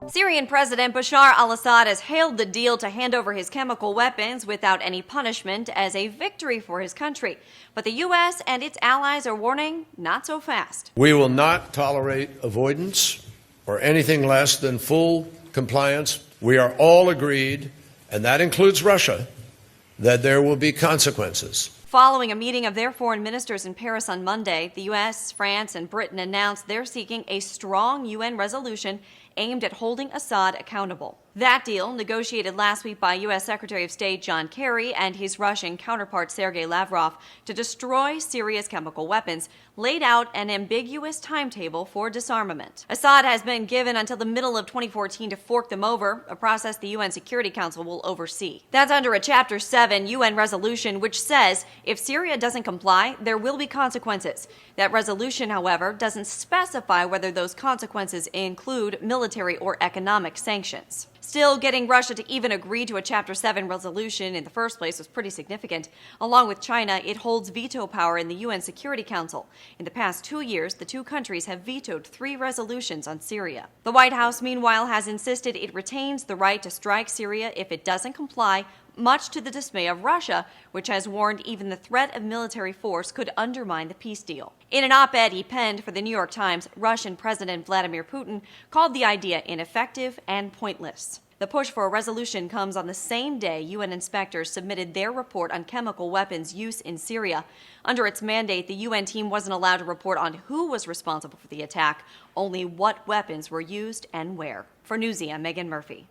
Syrian President Bashar al-Assad has hailed the deal to hand over his chemical weapons without any punishment as a victory for his country. But the U.S. and its allies are warning, not so fast. We will not tolerate avoidance or anything less than full compliance. We are all agreed, and that includes Russia, that there will be consequences. Following a meeting of their foreign ministers in Paris on Monday, the U.S., France, and Britain announced they're seeking a strong UN resolution aimed at holding Assad accountable. That deal, negotiated last week by U.S. Secretary of State John Kerry and his Russian counterpart Sergei Lavrov to destroy Syria's chemical weapons, laid out an ambiguous timetable for disarmament. Assad has been given until the middle of 2014 to fork them over, a process the UN Security Council will oversee. That's under a Chapter 7 UN resolution which says if Syria doesn't comply, there will be consequences. That resolution, however, doesn't specify whether those consequences include military or economic sanctions. Still, getting Russia to even agree to a Chapter 7 resolution in the first place was pretty significant. Along with China, it holds veto power in the UN Security Council. In the past 2 years, the two countries have vetoed 3 resolutions on Syria. The White House, meanwhile, has insisted it retains the right to strike Syria if it doesn't comply, much to the dismay of Russia, which has warned even the threat of military force could undermine the peace deal. In an op-ed he penned for the New York Times, Russian President Vladimir Putin called the idea ineffective and pointless. The push for a resolution comes on the same day UN inspectors submitted their report on chemical weapons use in Syria. Under its mandate, the UN team wasn't allowed to report on who was responsible for the attack, only what weapons were used and where. For Newsy, I'm Megan Murphy.